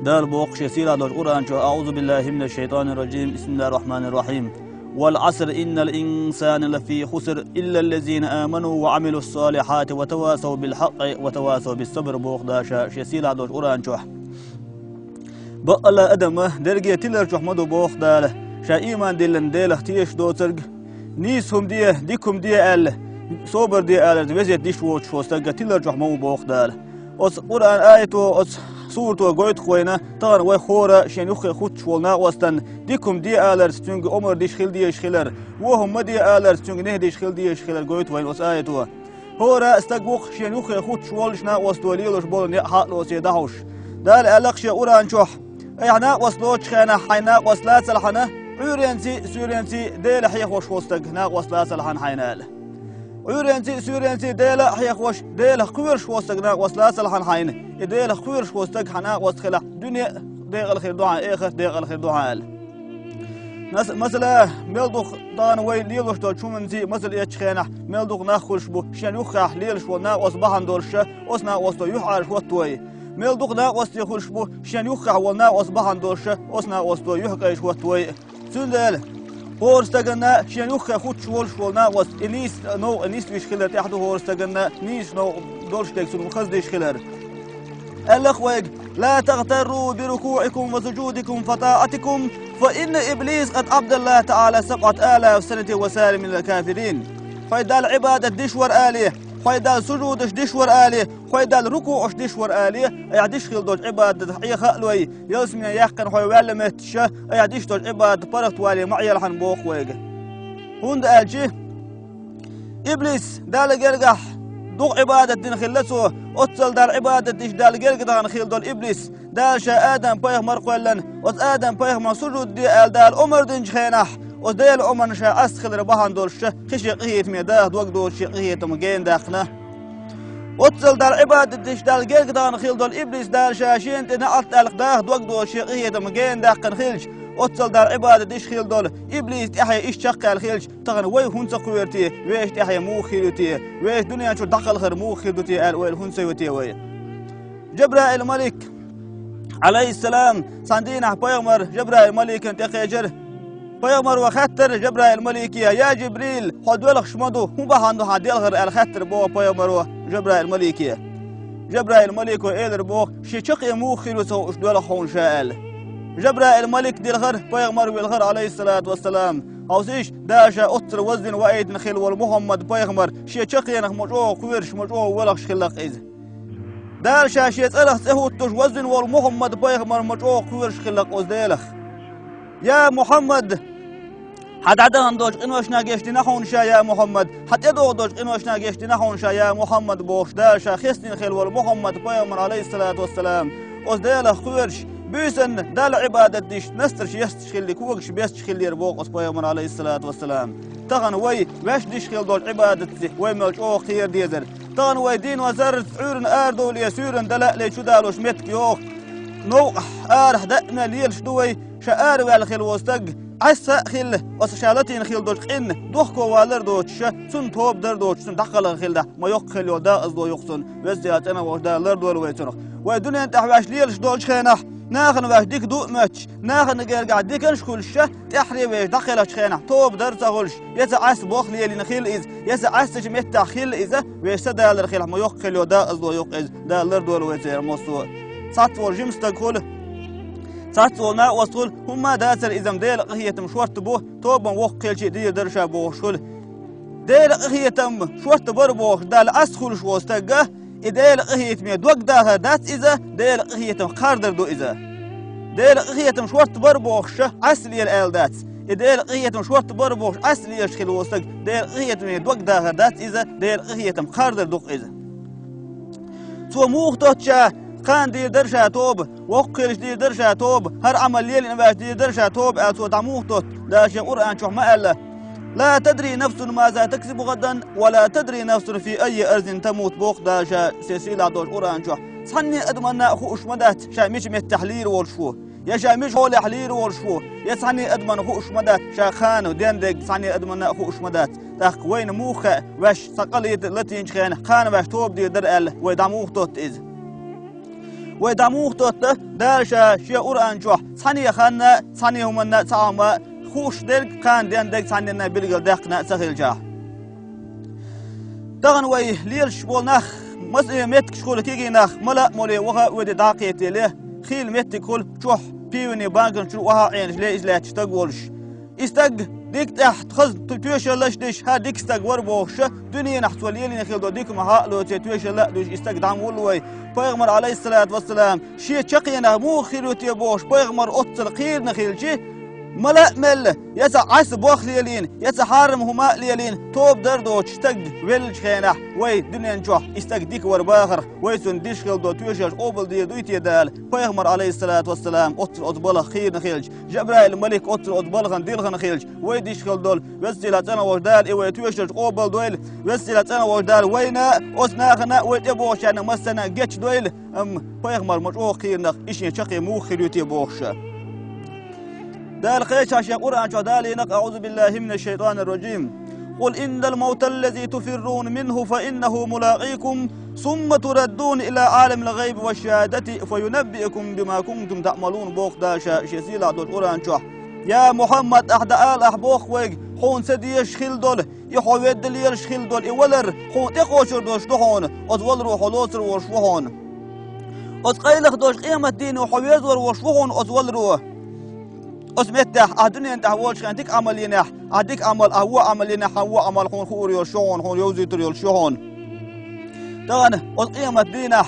دال بوق شسيرة القرآن أعوذ بالله من الشيطان الرجيم بسم الله الرحمن الرحيم والعصر إن الإنسان لفي خسر إلا الذين آمنوا وعملوا الصالحات وتواصوا بالحق وتواصوا بالصبر بوق داشا شسيرة القرآن بقى لا أدمه درجة تلر محمد بوق داله شا إيمان دلن داله تيش دوترق نيسهم ديكم آله صوبر آله وزيت ديش ووش وسترق تلر محمد بوق داله أس قرآن آيته أس صورته قويت خوينا طار وخورا شين يخي خوتش والنا وستن ديكم آلر ستنج عمر ديش خيل ديش خيلر وهم آلر ستنج نه ديش خيل ديش خيلر قويت وين أس آيته هورا استقوق شين يخي خوتش والشنا وستوليلوش بول نحات لو سيدهوش دال ألقش قرآن شوح إحنا وصلوش خينا حينا وصلات سلحنا عورينتي سورينتي ديل حيخ وش وستق نا وصلات سلحن حينال عورينتي سورينتي ديل حيخ وش ديل قويرش وستق نا وصلات سلحن حين ديل قويرش وستق حنا وستخلا دنيا ديق الخير دعاء آخر ديق الخير دعاء مثلا ملدوخ دان وين ليلوش دول شومنتي مثلا يتخينا ملدوخ ناخلش بو شان يخح ليلش ونا وصبحن دولش وسنا وستو يحارش وطوي ملدوخ نا وست يخلش بو شان يخح ونا وصبحن دولش وسنا وستو يحقش وطوي سندل هورستغنا شان يخح خوتش ولش ونا وس انيس ويش خلر تحدو هورستغنا نيش نو دولش تكسون خزديش خلر الأخوة لا تغتروا بركوعكم وسجودكم فطاعتكم فإن إبليس قد عبد الله تعالى 7000 سنة وسار من الكافرين فإذا العبادة دشور آليه فإذا السجود دشور آليه فإذا الركوع دشور آليه يعدش خل دوج عبادة حي خلوي يسمي يحقن حي وعلمت شه يعدش دوج عبادة برت والي معي الحن بوخ ويجه هند أجي إبليس دال جرجح دوق عبادة دين خلته أتصل دار عبادة ديش دال جرجدان خيل دول إبليس دال شا آدم بيه مرقولن وز آدم بيه ما سجود دي دال عمر دين خينح وز ديل عمر شا أسخل ربحان دول شه خش قهيت ميداه دوق دول شقهيت مجين داخنه أتصل دار عبادة ديش دال جرجدان خيل دول إبليس دال شاشين تنعت القداه دوق دول شقهيت مجين داخن خيلش أتصل دار عبادة ديش خيل دول إبليس تحيا إيش شقة الخيلش تغن وي هون سقويرتي ويش تحيا مو خيلتي ويش دنيا شو دخل خير مو خيلتي ويل هون سويتي وي جبرائيل الملك عليه السلام صندينا بيغمر جبرائيل الملك انت خيجر بيغمر وخطر جبرائيل الملك يا جبريل خد ولخ شمدو هو بهاندو هاديل غير الخطر بو بيغمر جبرائيل الملك جبرائيل الملك وإيدر بو شي شقي مو خيلتو اش دول خون شاء جبرائيل الملك دي الغر بيغمر والغر عليه الصلاة والسلام أوسيش داشا أطر وزن وأيد نخيل والمحمد بيغمر شي شقينخ مجوع قويرش مجوع ولخش خلق إذ داشا شي تسألخ تهوتش وزن والمحمد بيغمر مجوع قويرش خلق أزديلخ يا محمد حد عدان دوج إنوش ناقشتي نحون شا يا محمد حد يدو دوج إنوش ناقشتي نحون شا يا محمد بوش داشا خستين خيل والمحمد بيغمر عليه الصلاة والسلام أزديلخ قويرش بيسن دال عبادة ديش نسترش يستشخلي كوكش بيستشخلي ربوق أصبايا عليه الصلاة والسلام تغن وي واش ديشخل دول عبادة دي وي ملجوق خير ديزر تغن وي دين وزر عورن آردول يسورن دلاء لي شدالوش متك يوخ نوق آرح دقنا ليل شدوي شآر والخيل وستق عسا خيل وسشالتين خيل دوش قن دوخكو والر دوش سن توب در دوش سن دخل خيل ده ما يوق خيل يودا أزدو يوقسن وزيات أنا وش دا لردول ويتنخ ودنيا انت حواش ليل شدولش خينح ناخن واش ديك دو ماتش ناخن قرقع ديك نشكل شه تحري ويش دخلش خينح توب در تغلش يسعس بوخ لي نخيل إز يسعس شميت خيل إذا ويش سدا الخيل ما يوق خيل يودا أزدو يوق إز دا لردول ويتير مصو ساتور جيمس تقول ساتورنا وصول هما داسر إذا مديل هي مشورت بوه توب ووق خيل شي دير درشا بوه شول ديل هي تم شورت بربوه دال أسخل شو استجاه إديل قهيت مية دوق داها دات إذا ديل قهيتم قاردر دو إذا ديل قهيتم شورت بربوخش أصلي الآلدات إديل قهيتم شورت بربوخش أصلي يشخل وستق ديل قهيتم دوق داها دات إذا ديل قهيتم قاردر دوق إذا تو موخ توتشا قان دير درشا توب وقرش دير درشا توب هر عمل ليل نباش دير درشا توب أتو دعموخ توت داشا قرآن شوح ما ألا لا تدري نفس ماذا تكسب غدا ولا تدري نفس في أي أرض تموت بوق داشا سيسيلا دوش قرآن شوح صحني أدمنا أخو أشمدات شاميش من التحليل والشو يا شاميش هو الحليل والشو يا صحني أدمن أخو أشمدات شاخان ودندق صحني أدمنا أخو أشمدات تاخ وين موخة واش ثقليت التي خان واش توب دي درقل ويدعموه توت إذ ويدعموه توت دارشا شيء قرآن شوح ثانية خانة ثانية همنا تعامة خوش دلك كان دين دك ثانية بلغل دقنا سخيل جاه دغن وي ليرش بولناخ مسئلة متك شكول كيجي ناخ ملا مولي وها ودي داقيتي له خيل متك كل شوح بيوني بانكن شو وها عينش ليه إزلا تشتغولش استق ديك تحت خز تتويش اللش ديش ها ديك استق وربوش دنيا نحتوى ليلي نخيل ديك مها لو تتويش الله دوش استق دعم ولوي بيغمر عليه الصلاة والسلام شي تشقينا مو خيلو تيبوش بيغمر أطل خير نخيل شي ملا مل يسا عس بوخ ليلين يسا حارم هما ليلين توب دردو تشتق ويلش خينا وي دنيا نجوح استق ديك ورباخر ويسون ديش خيل دو تويشش اوبل دي دويتي دال بيغمر عليه الصلاة والسلام أطل أطبالة خير نخيلش جبرائيل الملك أطل أطبالة ديلخ نخيلش وي ديش خيل دول وسيلة انا وجدال ايوه تويشش اوبل دويل وسيلة انا وجدال وينا أسناخنا ويتبوش يعني مسنا جيتش دويل بيغمر مجوه خير نخ إشي شقي مو خير يتبوش دال قيش عشان قرآن شدالي نق أعوذ بالله من الشيطان الرجيم قل إن الموت الذي تفرون منه فإنه ملاقيكم ثم تردون إلى عالم الغيب والشهادة فينبئكم بما كنتم تعملون بوق داشا شسيلة دول قرآن شح يا محمد أحد آل أحبوخ ويق حون سديش خيل دول يحويد ليش خيل دول إولر حون تقوشر دوش دهون أزولرو حلوسر وشوهون أزقيلخ دوش قيمة دين وحويزور وشوهون أزولرو أسمعته أدنى أنت هوالش عندك عملينه عندك عمل هو عملينه هو عمل خون خوري وشون خون يوزي تريول شون تاني القيمة دينه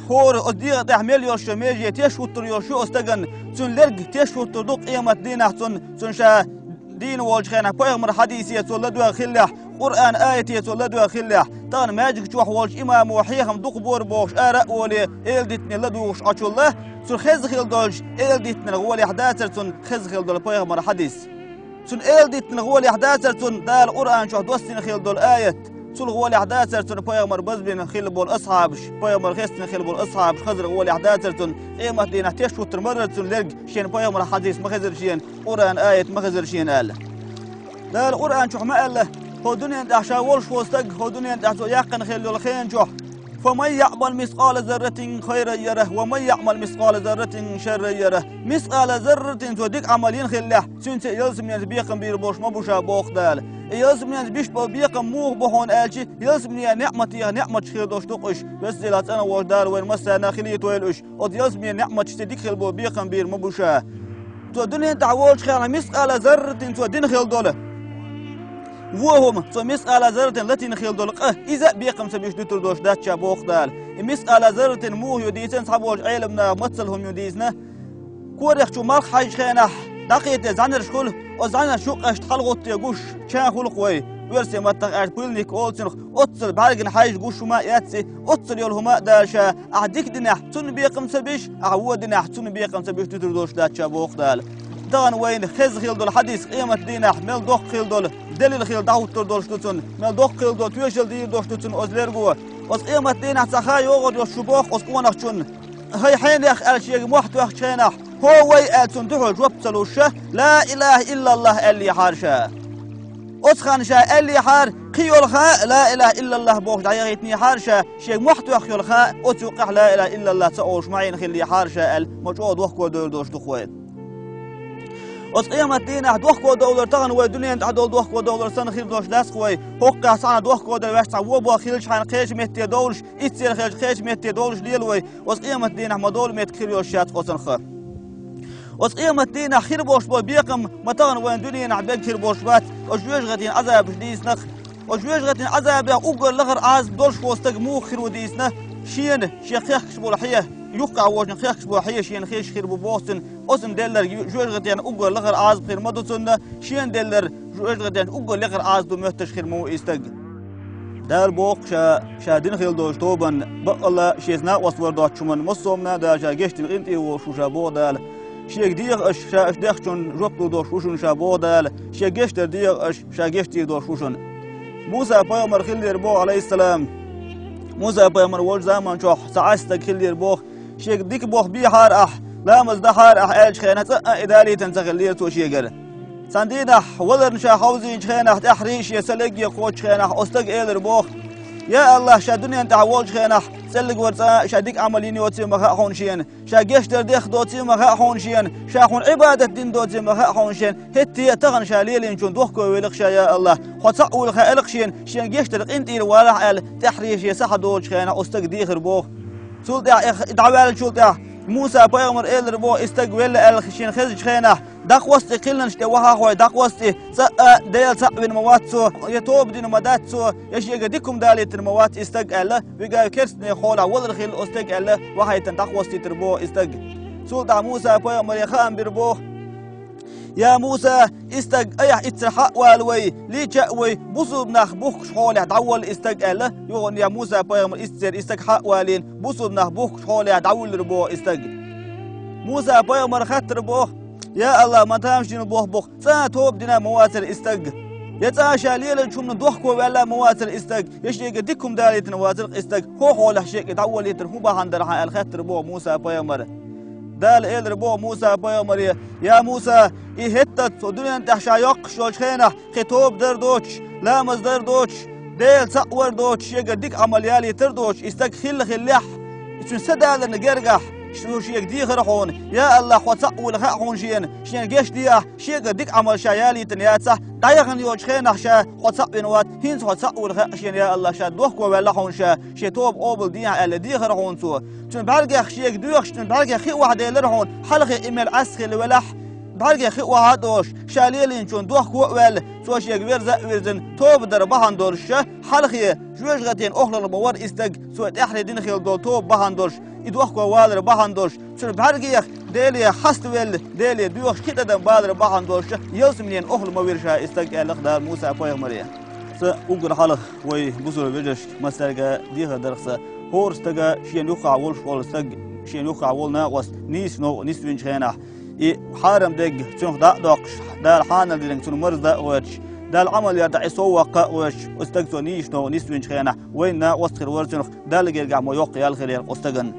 خور أدير تحمل يوش ميجي تشوت تريول شو استجن تون لرج تشوت تدق قيمة دينه تون شا دين والش خينه بيغمر حديثي تولدوا خله قرآن آيتي تولدوا خله تان ماجك شوح والش إمام وحيهم دق بور بوش آراء ولي إلدتني لدوش أشوله سون خزخيل دولش إلدتنا غولي حداثر سون خزخيل دول بيغمر حديث سون إلدتنا غولي حداثر سون دال قرآن شوح دوستين خيل دول آيت سون غولي حداثر سون بيغمر بزبين خيل بول أصحابش بيغمر خستن خيل بول أصحابش خزر غولي حداثر سون قيمة دينا تشوت ترمرر سون لرج شين بيغمر حديث مخزر شين قرآن آيت مخزر شين آله دال قرآن شوح ما آله هو دنيا انت عشاولش وستق هو دنيا انت عشو يقن خيل دول خين شوح فمن يعمل مثقال ذرة خيرا يره ومن يعمل مثقال ذرة شرا يره مثقال ذرة توديك عملين خله سنت يلزم ينبيقم بيربوش ما بوشا بوخ دال يلزم ينبيش بيقم موه بهون الشي يلزم نعمتي نعمة خير دوش دقش بس دلات انا وردار وين مسا خليه تويلش ود يلزم نعمة تديك خل بو بيقم بير ما بوشا تو دنيا تعولش خير مثقال ذرة تودين خل دوله وهم سميس على ذرة التي نخيل دلقه إذا بيقم سبيش دتر دوش داتشا بوخ دال ميس على ذرة موه يديسن صحابوش علمنا متصلهم يديسنا كوريخ شو مالخ حاج خينه دقيقة زعنر شكل وزعنر شوق اشت خلقوت يقوش شان خلق وي ورسي متق بولنيك أولسنخ أتصل بعرقن حاج قوش ما ياتسي أتصل يولهما داشا أعديك دناح تون بيقم سبيش أعوى دناح تون بيقم سبيش دتر دوش داتشا بوخ دال دان وين خز خيل دول حديث قيمة دينه مل دوخ خيل دول دليل خيل داوتر دول شتون مل دوخ خيل دول تويشل دير دول شتون أزلرجوا أز قيمة دينه سخاي يوغد يشبوخ أز كونك شون هاي حين يخ الشيء محت وخ شينه هو وي ألسن تحول جوب سلوشة لا إله إلا الله اللي حارشة أسخن شا اللي حار خيول خاء لا إله إلا الله بوخ دعيتني حارشة شيء محت وخ خيول خاء أتوقع لا إله إلا الله تأوش معين خلي حارشة المجود وخ ودول دوش دخوين وقيمة دينا دوخ دولار تغن ودنيا عدول دوخ دولار سنة خير دوش داس خوي حق سنة دوخ دولار واش تعوب خيلش حان خيش متي دولش يصير خيش متي دولش ليلوي وقيمة دينا مدول مت خير شات قصن خ وقيمة دينا خير بوش بو بيقم متغن وين دنيا عبد خير بوش بات وجوج غدين عذاب ديس نخ وجوج غدين عذاب اوغل لغر عاز دولش وستق مو خير وديسنا شين شيخ بولحيه يوقع وجن خيخش بوحيه شين خيش خير بوستن اسم دلر جوج غدين اوغل لغر عاز خير مدوسن شين دلر جوج غدين اوغل لغر عاز دو مهتش خير مو استق دار بوق شادين خيل دوش توبن بالله شيزنا وصور دوتشمن مصومنا دا جا گشتن قيمتي وشوشا بودال شيك ديغ اش شا دخشن جوب دوش وشون شابودال شي گشتر ديغ اش شا گشتي دوش وشون موسى پیغمبر خيل بو عليه السلام موسى پیغمبر ول زمان شو سعست خيل بو شيك ديك بو بيحار اح لا مزدحار اح اج خينه ادالي تنتخليه تو شيغر سندينا ولر شا حوزي خينه تحريش يسلق يقوش خينه استق ايلر بو يا الله شا دنيا انت حول خينح سلق ورصا شا ديك عملين يوتي مخا حونشين شا جشتر ديخ دوتي مخا حونشين شا خون عبادة دين دوتي مخا حونشين هتي تغن شا ليلين شون دوخكو ويلق شا يا الله خطأول خالق شين شين جشتر انت الوالح ال تحريش يسح دوج خينح استق ديخر بوخ سلطة دعوال شلطة موسى بيغمر إل ربو استقبل الخشين خزج خينه دق وسط قلن شتوها خوي دق وسط ديل صعب مواتسو يتوب دين مداتسو يشيغ ديكم داليت الموات استقال ويغا كرسني خولا ولرخيل استقال وهايتن دق وسط تربو استق سلطة موسى بيغمر يخام بربو يا موسى استق ايح اترحق والوي لي جاوي بوصوب نخ بوخ حولي دعول استقال يغن يا موسى بيغمر استق حق والين بوصوب نخ بوخ حولي دعول ربو استق موسى بيغمر خط ربو يا الله ما تامشين بوخ بوخ توب دينا مواتر استق يتعاشى ليلة شمنا دوخكو ولا مواتر استق يشيق ديكم داليت نواتر استق هو حول شيء دعول يتر هو بحندر حق الخط ربو موسى بيغمر دال إل ربو موسى بيغمر يا موسى هتت ودنيا انت شايق شوش خينه خطوب دردوش لامز دردوش ديل صقور دوش يقدر ديك عمليالي تردوش استق خلح شون سدال نقرقح شنو شيك دي خرحون يا الله خطأ ولا خون شين جيش ديا شيك ديك عمل شايالي تنياتسا دايغن يوش خينه شا خطأ بنوات هينس خطأ ولا شين يا الله شا دوخ ولا خون شا شي توب اوبل دي ال دي خرحون سو شون برجع شيك دوخ شون برجع خي واحد يلرحون حلقه ايميل اسخل ولا برجع خي واحد دوش شاليلين شون دوخ ولا سو شيك ويرزن توب در بهاندورش حلقه جوج غتين اخلر بور استق سو احري دين خيل دول توب بهاندورش يدوخ والر بهاندورش شون برجع ديلي حستويل ديلي دوخ كده دم بادر بهاندورش يوسمين اخل مويرشا استق الاخدار موسى بيغمريه س اوغر حلق وي بوزر بيجش مسرغا ديها درخصه هورستغا شين يوقع ولش ولستغ شين يوقع ولنا وس نيس نو نيسوين خينا اي حارم دق شنو داقش دال حانل دين شنو مرز داوش دال عمل يدعي سوق وش استغتو نيش نو نيسوين خينا وين وسخر ورشنو دال يرجع مو يوقع الخير استغن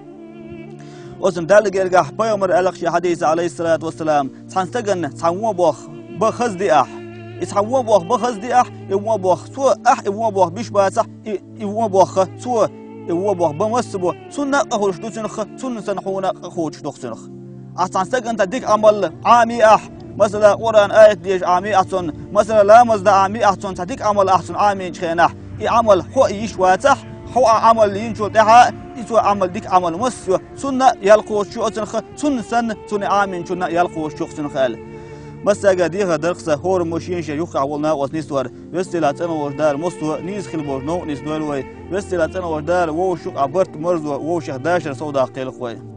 وسم دال يرجع بيومر الخ حديث عليه الصلاه والسلام تنستغن تنو بوخ بخز دي يتحوى بوخ بخز دي يمو بوخ سو يمو بوخ بيش باسح يمو بوخ سو يمو بوخ بمسبو سنة قهوش دوسنخ سنة سنحونا قهوش دوسنخ أصلا سجن تديك عمل عامي مثلا قرآن آية ديش عامي أحسن مثلا لا مزد عامي أحسن تديك عمل أحسن عامي خينه عمل هو يشواتح هو عمل ينشو تها يسوى عمل ديك عمل مسيو سنة يلقوش شو أسنخ سنة عامي شو يلقوش شو أسنخ بس اگه دیگه درخصه هور ماشین شیوخ اولنا واسنیستور وستیلات انا وردار مستو نیز خیل بورنو نیز دولوی وستیلات انا وردار وو شوق عبرت مرز وو 11 سودا قیل خوی